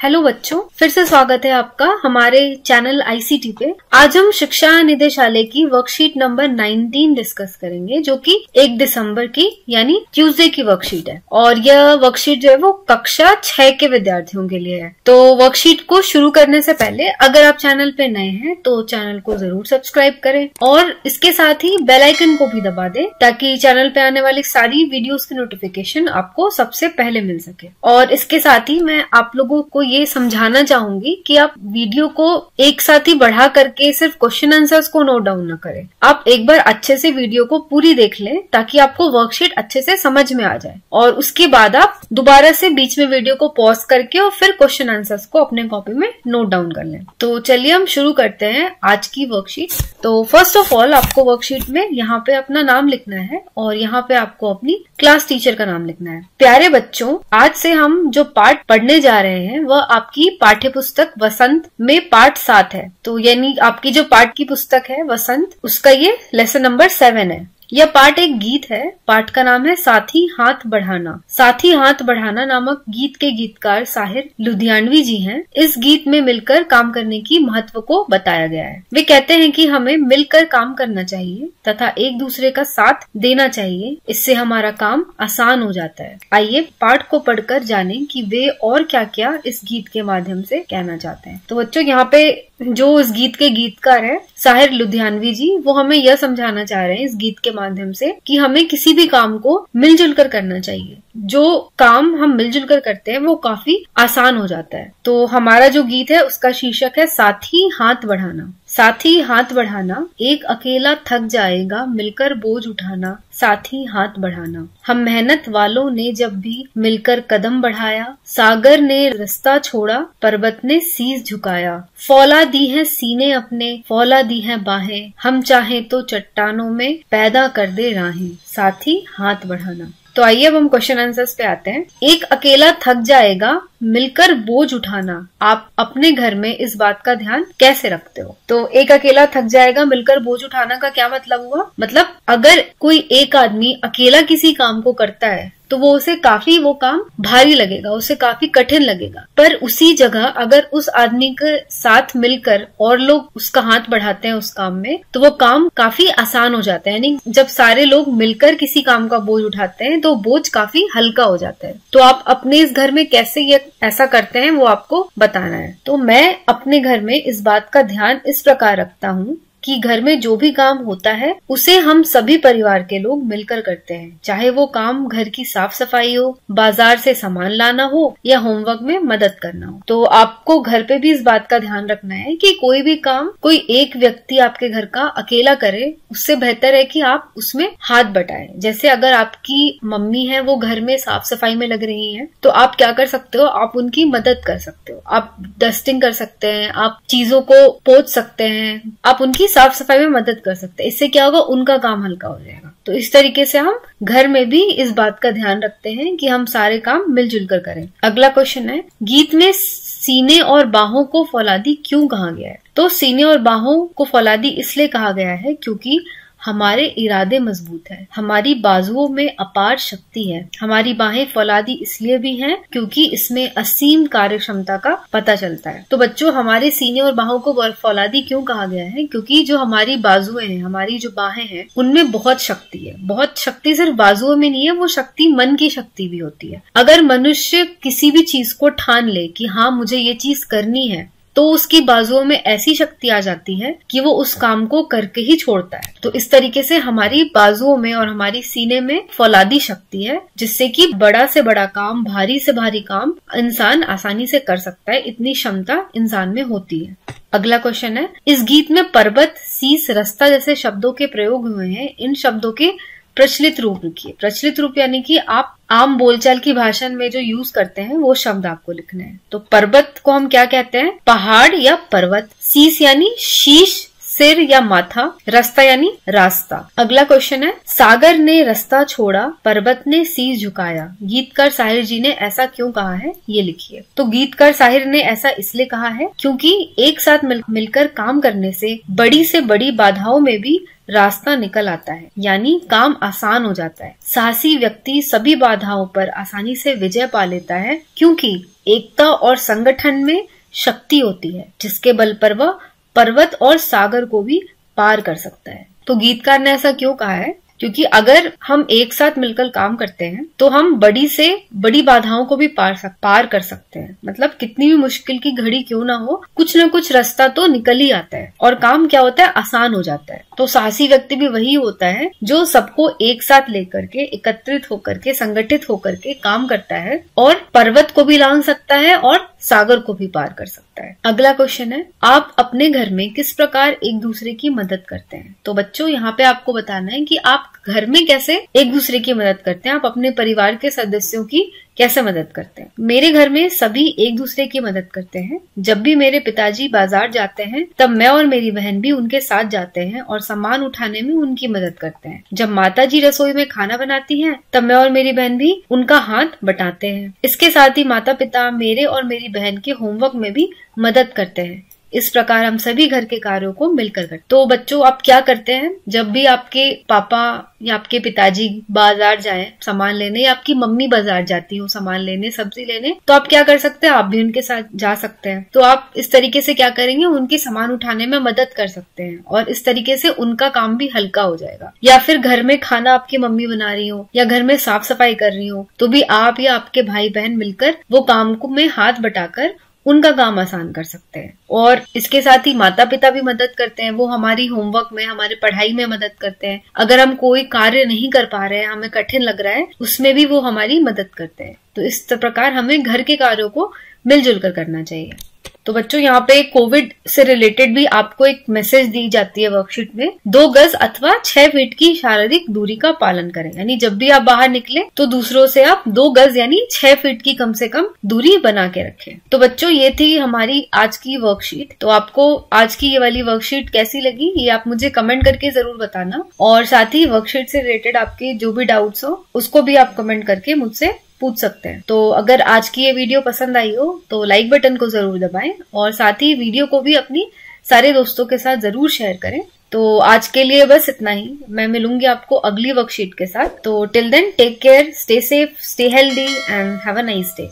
Hello बच्चों, फिर से स्वागत है आपका हमारे चैनल आईसीटी पे। आज हम शिक्षा निदेशालय की वर्कशीट नंबर 19 डिस्कस करेंगे, जो कि 1 दिसंबर की यानी ट्यूसडे की वर्कशीट है। और यह वर्कशीट जो है वो कक्षा 6 के विद्यार्थियों के लिए है। तो वर्कशीट को शुरू करने से पहले अगर आप चैनल पे नए हैं तो चैनल को जरूर सब्सक्राइब करें और इसके साथ ही बेल आइकन को भी दबा दें, ताकि चैनल पे आने वाली सारी वीडियोस की नोटिफिकेशन आपको सबसे पहले मिल सके। और इसके साथ ही मैं आप लोगों को ये समझाना चाहूंगी कि आप वीडियो को एक साथ ही बढ़ा करके सिर्फ क्वेश्चन आंसर्स को नोट डाउन न करें। आप एक बार अच्छे से वीडियो को पूरी देख लें ताकि आपको वर्कशीट अच्छे से समझ में आ जाए, और उसके बाद आप दोबारा से बीच में वीडियो को पॉज करके और फिर क्वेश्चन आंसर्स को अपने कॉपी में नोट डाउन कर लें। तो चलिए हम शुरू करते हैं आज की वर्कशीट। तो फर्स्ट ऑफ ऑल आपको वर्कशीट में यहाँ पे अपना नाम लिखना है और यहाँ पे आपको अपनी क्लास टीचर का नाम लिखना है। प्यारे बच्चों, आज से हम जो पाठ पढ़ने जा रहे हैं वह आपकी पाठ्य पुस्तक वसंत में पाठ 7 है। तो यानी आपकी जो पाठ की पुस्तक है वसंत, उसका ये लेसन नंबर 7 है। यह पाठ एक गीत है। पाठ का नाम है साथी हाथ बढ़ाना। साथी हाथ बढ़ाना नामक गीत के गीतकार साहिर लुधियानवी जी हैं। इस गीत में मिलकर काम करने की महत्व को बताया गया है। वे कहते हैं कि हमें मिलकर काम करना चाहिए तथा एक दूसरे का साथ देना चाहिए, इससे हमारा काम आसान हो जाता है। आइए पाठ को पढ़कर जानें कि वे और क्या क्या इस गीत के माध्यम से कहना चाहते हैं। तो बच्चों, यहाँ पे जो इस गीत के गीतकार है साहिर लुधियानवी जी, वो हमें यह समझाना चाह रहे हैं इस गीत के माध्यम से कि हमें किसी भी काम को मिलजुल कर करना चाहिए। जो काम हम मिलजुल कर करते हैं वो काफी आसान हो जाता है। तो हमारा जो गीत है उसका शीर्षक है साथी हाथ बढ़ाना। साथी हाथ बढ़ाना, एक अकेला थक जाएगा मिलकर बोझ उठाना। साथी हाथ बढ़ाना, हम मेहनत वालों ने जब भी मिलकर कदम बढ़ाया। सागर ने रास्ता छोड़ा, पर्वत ने शीश झुकाया। फौला दी है सीने अपने, फौला दी है बाहें। हम चाहे तो चट्टानों में पैदा कर दे राहें। साथी हाथ बढ़ाना। तो आइए अब हम क्वेश्चन आंसर्स पे आते हैं। एक अकेला थक जाएगा मिलकर बोझ उठाना, आप अपने घर में इस बात का ध्यान कैसे रखते हो? तो एक अकेला थक जाएगा मिलकर बोझ उठाना का क्या मतलब हुआ? मतलब अगर कोई एक आदमी अकेला किसी काम को करता है तो उसे काफी वो काम भारी लगेगा, उसे काफी कठिन लगेगा। पर उसी जगह अगर उस आदमी के साथ मिलकर और लोग उसका हाथ बढ़ाते हैं उस काम में, तो वो काम काफी आसान हो जाता है। यानी जब सारे लोग मिलकर किसी काम का बोझ उठाते हैं तो बोझ काफी हल्का हो जाता है। तो आप अपने इस घर में कैसे ये ऐसा करते हैं वो आपको बताना है। तो मैं अपने घर में इस बात का ध्यान इस प्रकार रखता हूँ कि घर में जो भी काम होता है उसे हम सभी परिवार के लोग मिलकर करते हैं। चाहे वो काम घर की साफ सफाई हो, बाजार से सामान लाना हो या होमवर्क में मदद करना हो। तो आपको घर पे भी इस बात का ध्यान रखना है कि कोई भी काम कोई एक व्यक्ति आपके घर का अकेला करे, उससे बेहतर है कि आप उसमें हाथ बटाएं। जैसे अगर आपकी मम्मी है वो घर में साफ सफाई में लग रही है, तो आप क्या कर सकते हो, आप उनकी मदद कर सकते हो। आप डस्टिंग कर सकते हैं, आप चीजों को पोंछ सकते हैं, आप उनकी साफ सफाई में मदद कर सकते हैं। इससे क्या होगा, उनका काम हल्का हो जाएगा। तो इस तरीके से हम घर में भी इस बात का ध्यान रखते हैं कि हम सारे काम मिलजुल कर करें। अगला क्वेश्चन है, गीत में सीने और बाहों को फौलादी क्यों कहा गया है? तो सीने और बाहों को फौलादी इसलिए कहा गया है क्योंकि हमारे इरादे मजबूत है, हमारी बाजुओं में अपार शक्ति है। हमारी बाहें फौलादी इसलिए भी हैं क्योंकि इसमें असीम कार्य क्षमता का पता चलता है। तो बच्चों, हमारे सीने और बाहों को फौलादी क्यों कहा गया है? क्योंकि जो हमारी बाजुएं हैं, हमारी जो बाहें हैं, उनमें बहुत शक्ति है। बहुत शक्ति सिर्फ बाजुओं में नहीं है, वो शक्ति मन की शक्ति भी होती है। अगर मनुष्य किसी भी चीज को ठान ले कि हाँ मुझे ये चीज करनी है, तो उसकी बाजुओं में ऐसी शक्ति आ जाती है कि वो उस काम को करके ही छोड़ता है। तो इस तरीके से हमारी बाजुओं में और हमारी सीने में फौलादी शक्ति है, जिससे कि बड़ा से बड़ा काम, भारी से भारी काम इंसान आसानी से कर सकता है। इतनी क्षमता इंसान में होती है। अगला क्वेश्चन है, इस गीत में पर्वत, शीश, रास्ता जैसे शब्दों के प्रयोग हुए हैं। इन शब्दों के प्रचलित रूप लिखिए। प्रचलित रूप यानी कि आप आम बोलचाल की भाषण में जो यूज करते हैं वो शब्द आपको लिखने हैं। तो पर्वत को हम क्या कहते हैं? पहाड़ या पर्वत। शीश यानी शीश, सिर या माथा। रास्ता यानी रास्ता। अगला क्वेश्चन है, सागर ने रास्ता छोड़ा, पर्वत ने शीश झुकाया। गीतकार साहिर जी ने ऐसा क्यों कहा है, ये लिखिए। तो गीतकार साहिर ने ऐसा इसलिए कहा है क्योंकि एक साथ मिलकर काम करने से बड़ी बाधाओं में भी रास्ता निकल आता है, यानी काम आसान हो जाता है। साहसी व्यक्ति सभी बाधाओं पर आसानी से विजय पा लेता है, क्योंकि एकता और संगठन में शक्ति होती है, जिसके बल पर वह पर्वत और सागर को भी पार कर सकता है। तो गीतकार ने ऐसा क्यों कहा है? क्योंकि अगर हम एक साथ मिलकर काम करते हैं तो हम बड़ी से बड़ी बाधाओं को भी पार कर सकते हैं। मतलब कितनी भी मुश्किल की घड़ी क्यों ना हो, कुछ न कुछ रास्ता तो निकल ही आता है और काम क्या होता है, आसान हो जाता है। तो साहसी व्यक्ति भी वही होता है जो सबको एक साथ लेकर के, एकत्रित होकर के, संगठित होकर के काम करता है और पर्वत को भी लांघ सकता है और सागर को भी पार कर सकता है। अगला क्वेश्चन है, आप अपने घर में किस प्रकार एक दूसरे की मदद करते हैं? तो बच्चों यहाँ पे आपको बताना है कि आप घर में कैसे एक दूसरे की मदद करते हैं, आप अपने परिवार के सदस्यों की कैसे मदद करते हैं। मेरे घर में सभी एक दूसरे की मदद करते हैं। जब भी मेरे पिताजी बाजार जाते हैं तब मैं और मेरी बहन भी उनके साथ जाते हैं और सामान उठाने में उनकी मदद करते हैं। जब माताजी रसोई में खाना बनाती हैं तब मैं और मेरी बहन भी उनका हाथ बटाते हैं। इसके साथ ही माता पिता मेरे और मेरी बहन के होमवर्क में भी मदद करते हैं। इस प्रकार हम सभी घर के कार्यों को मिलकर करते हैं। तो बच्चों, आप क्या करते हैं जब भी आपके पापा या आपके पिताजी बाजार जाएं सामान लेने, या आपकी मम्मी बाजार जाती हो सामान लेने, सब्जी लेने, तो आप क्या कर सकते हैं, आप भी उनके साथ जा सकते हैं। तो आप इस तरीके से क्या करेंगे, उनकी सामान उठाने में मदद कर सकते हैं और इस तरीके से उनका काम भी हल्का हो जाएगा। या फिर घर में खाना आपकी मम्मी बना रही हो या घर में साफ सफाई कर रही हो तो भी आप या आपके भाई बहन मिलकर वो काम को में हाथ बटाकर उनका काम आसान कर सकते हैं। और इसके साथ ही माता पिता भी मदद करते हैं, वो हमारी होमवर्क में, हमारे पढ़ाई में मदद करते हैं। अगर हम कोई कार्य नहीं कर पा रहे हैं, हमें कठिन लग रहा है, उसमें भी वो हमारी मदद करते हैं। तो इस प्रकार हमें घर के कार्यों को मिलजुल कर करना चाहिए। तो बच्चों, यहाँ पे कोविड से रिलेटेड भी आपको एक मैसेज दी जाती है वर्कशीट में, 2 गज अथवा 6 फीट की शारीरिक दूरी का पालन करें। यानी जब भी आप बाहर निकले तो दूसरों से आप 2 गज यानी 6 फीट की कम से कम दूरी बना के रखें। तो बच्चों, ये थी हमारी आज की वर्कशीट। तो आपको आज की ये वाली वर्कशीट कैसी लगी, ये आप मुझे कमेंट करके जरूर बताना। और साथ ही वर्कशीट से रिलेटेड आपके जो भी डाउट्स हो उसको भी आप कमेंट करके मुझसे पूछ सकते हैं। तो अगर आज की ये वीडियो पसंद आई हो तो लाइक बटन को जरूर दबाएं और साथ ही वीडियो को भी अपनी सारे दोस्तों के साथ जरूर शेयर करें। तो आज के लिए बस इतना ही। मैं मिलूंगी आपको अगली वर्कशीट के साथ। तो till then, take care, stay safe, stay healthy and have a nice day.